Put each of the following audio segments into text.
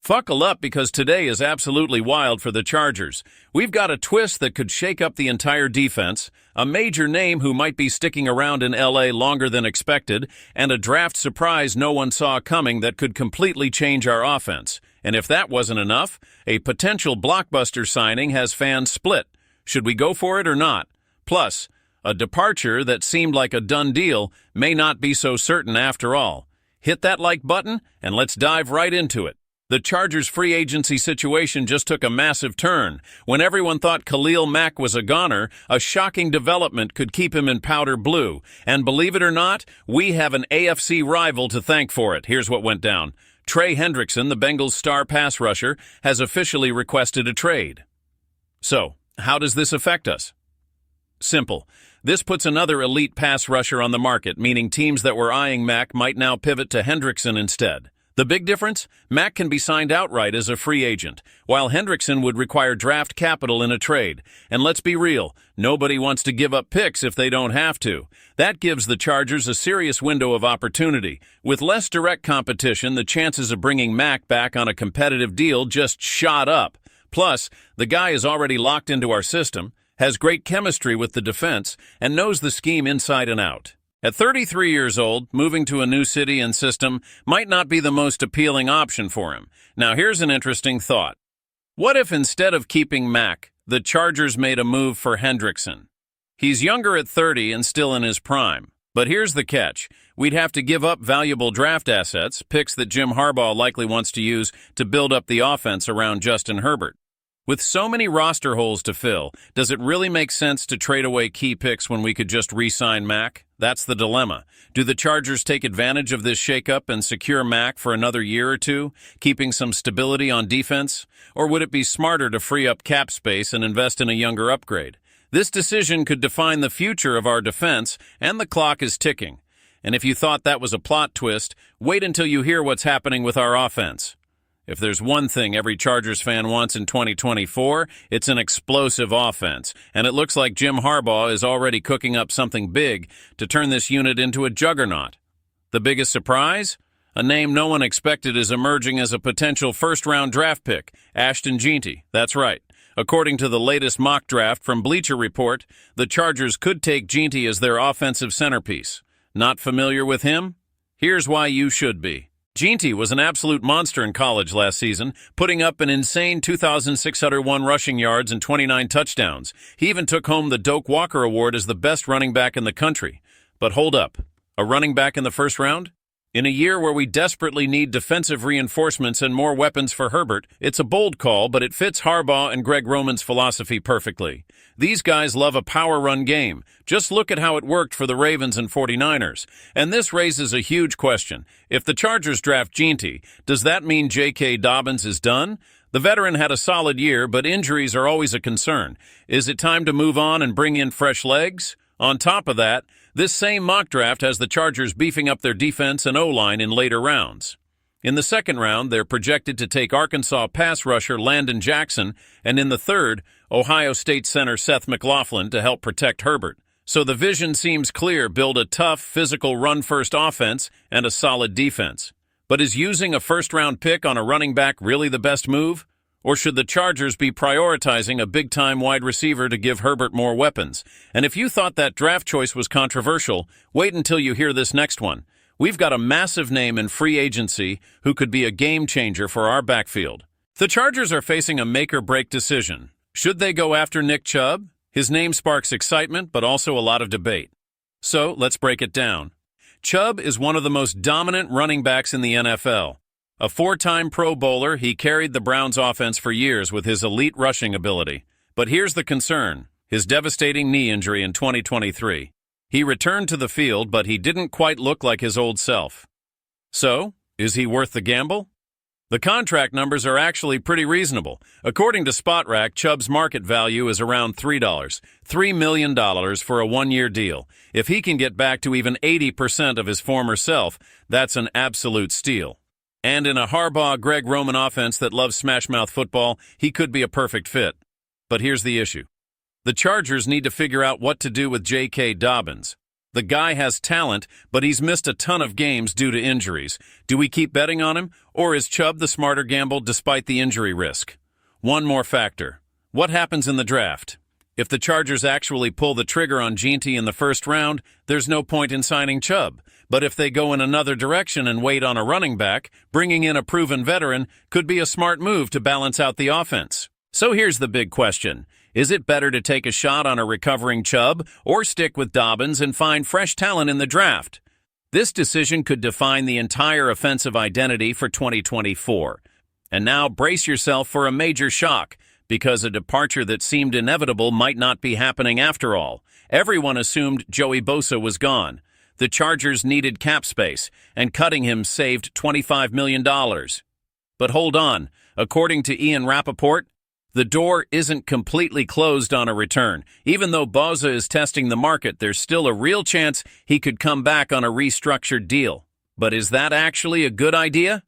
Buckle up because today is absolutely wild for the Chargers. We've got a twist that could shake up the entire defense, a major name who might be sticking around in LA longer than expected, and a draft surprise no one saw coming that could completely change our offense. And if that wasn't enough, a potential blockbuster signing has fans split. Should we go for it or not? Plus, a departure that seemed like a done deal may not be so certain after all. Hit that like button and let's dive right into it. The Chargers' free agency situation just took a massive turn. When everyone thought Khalil Mack was a goner, a shocking development could keep him in powder blue. And believe it or not, we have an AFC rival to thank for it. Here's what went down. Trey Hendrickson, the Bengals' star pass rusher, has officially requested a trade. So, how does this affect us? Simple. This puts another elite pass rusher on the market, meaning teams that were eyeing Mack might now pivot to Hendrickson instead. The big difference? Mack can be signed outright as a free agent, while Hendrickson would require draft capital in a trade. And let's be real, nobody wants to give up picks if they don't have to. That gives the Chargers a serious window of opportunity. With less direct competition, the chances of bringing Mack back on a competitive deal just shot up. Plus, the guy is already locked into our system, has great chemistry with the defense, and knows the scheme inside and out. At 33 years old, moving to a new city and system might not be the most appealing option for him. Now here's an interesting thought. What if instead of keeping Mack, the Chargers made a move for Hendrickson? He's younger at 30 and still in his prime. But here's the catch. We'd have to give up valuable draft assets, picks that Jim Harbaugh likely wants to use to build up the offense around Justin Herbert. With so many roster holes to fill, does it really make sense to trade away key picks when we could just re-sign Mack? That's the dilemma. Do the Chargers take advantage of this shakeup and secure Mack for another year or two, keeping some stability on defense? Or would it be smarter to free up cap space and invest in a younger upgrade? This decision could define the future of our defense, and the clock is ticking. And if you thought that was a plot twist, wait until you hear what's happening with our offense. If there's one thing every Chargers fan wants in 2024, it's an explosive offense, and it looks like Jim Harbaugh is already cooking up something big to turn this unit into a juggernaut. The biggest surprise? A name no one expected is emerging as a potential first-round draft pick, Ashton Jeanty. That's right. According to the latest mock draft from Bleacher Report, the Chargers could take Jeanty as their offensive centerpiece. Not familiar with him? Here's why you should be. Jeanty was an absolute monster in college last season, putting up an insane 2,601 rushing yards and 29 touchdowns. He even took home the Doak Walker Award as the best running back in the country. But hold up, a running back in the first round? In a year where we desperately need defensive reinforcements and more weapons for Herbert, it's a bold call, but it fits Harbaugh and Greg Roman's philosophy perfectly. These guys love a power run game. Just look at how it worked for the Ravens and 49ers. And this raises a huge question. If the Chargers draft Jeanty, does that mean J.K. Dobbins is done? The veteran had a solid year, but injuries are always a concern. Is it time to move on and bring in fresh legs? On top of that, this same mock draft has the Chargers beefing up their defense and O-line in later rounds. In the second round, they're projected to take Arkansas pass rusher Landon Jackson, and in the third, Ohio State center Seth McLaughlin to help protect Herbert. So the vision seems clear: build a tough, physical run-first offense and a solid defense. But is using a first-round pick on a running back really the best move? Or should the Chargers be prioritizing a big-time wide receiver to give Herbert more weapons? And if you thought that draft choice was controversial, wait until you hear this next one. We've got a massive name in free agency who could be a game-changer for our backfield. The Chargers are facing a make-or-break decision. Should they go after Nick Chubb? His name sparks excitement, but also a lot of debate. So, let's break it down. Chubb is one of the most dominant running backs in the NFL. A four-time Pro Bowler, he carried the Browns' offense for years with his elite rushing ability. But here's the concern: his devastating knee injury in 2023. He returned to the field, but he didn't quite look like his old self. So, is he worth the gamble? The contract numbers are actually pretty reasonable. According to SpotRack, Chubb's market value is around $3 million for a one-year deal. If he can get back to even 80% of his former self, that's an absolute steal. And in a Harbaugh-Greg Roman offense that loves smash-mouth football, he could be a perfect fit. But here's the issue. The Chargers need to figure out what to do with J.K. Dobbins. The guy has talent, but he's missed a ton of games due to injuries. Do we keep betting on him, or is Chubb the smarter gamble despite the injury risk? One more factor. What happens in the draft? If the Chargers actually pull the trigger on Ginty in the first round, there's no point in signing Chubb. But if they go in another direction and wait on a running back, bringing in a proven veteran could be a smart move to balance out the offense. So here's the big question. Is it better to take a shot on a recovering Chubb or stick with Dobbins and find fresh talent in the draft? This decision could define the entire offensive identity for 2024. And now brace yourself for a major shock, because a departure that seemed inevitable might not be happening after all. Everyone assumed Joey Bosa was gone. The Chargers needed cap space, and cutting him saved $25 million. But hold on. According to Ian Rappaport, the door isn't completely closed on a return. Even though Bosa is testing the market, there's still a real chance he could come back on a restructured deal. But is that actually a good idea?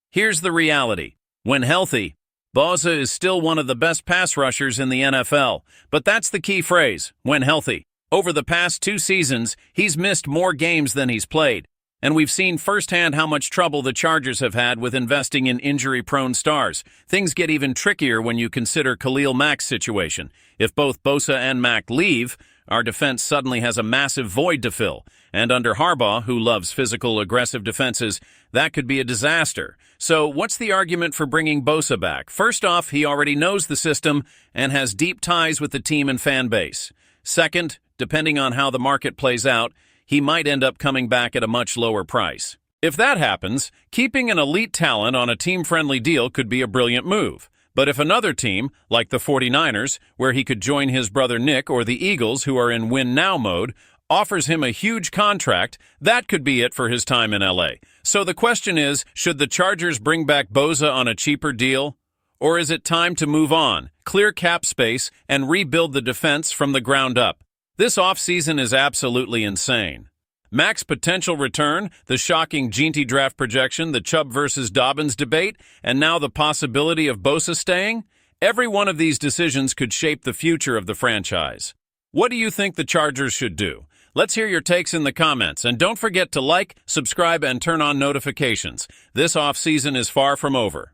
Here's the reality. When healthy, Bosa is still one of the best pass rushers in the NFL. But that's the key phrase, when healthy. Over the past 2 seasons, he's missed more games than he's played. And we've seen firsthand how much trouble the Chargers have had with investing in injury-prone stars. Things get even trickier when you consider Khalil Mack's situation. If both Bosa and Mack leave, our defense suddenly has a massive void to fill. And under Harbaugh, who loves physical, aggressive defenses, that could be a disaster. So what's the argument for bringing Bosa back? First off, he already knows the system and has deep ties with the team and fan base. Second, depending on how the market plays out, he might end up coming back at a much lower price. If that happens, keeping an elite talent on a team-friendly deal could be a brilliant move. But if another team, like the 49ers, where he could join his brother Nick, or the Eagles, who are in win-now mode, offers him a huge contract, that could be it for his time in LA. So the question is, should the Chargers bring back Bosa on a cheaper deal? Or is it time to move on, clear cap space, and rebuild the defense from the ground up? This offseason is absolutely insane. Mack's potential return, the shocking Ginty draft projection, the Chubb versus Dobbins debate, and now the possibility of Bosa staying? Every one of these decisions could shape the future of the franchise. What do you think the Chargers should do? Let's hear your takes in the comments, and don't forget to like, subscribe, and turn on notifications. This offseason is far from over.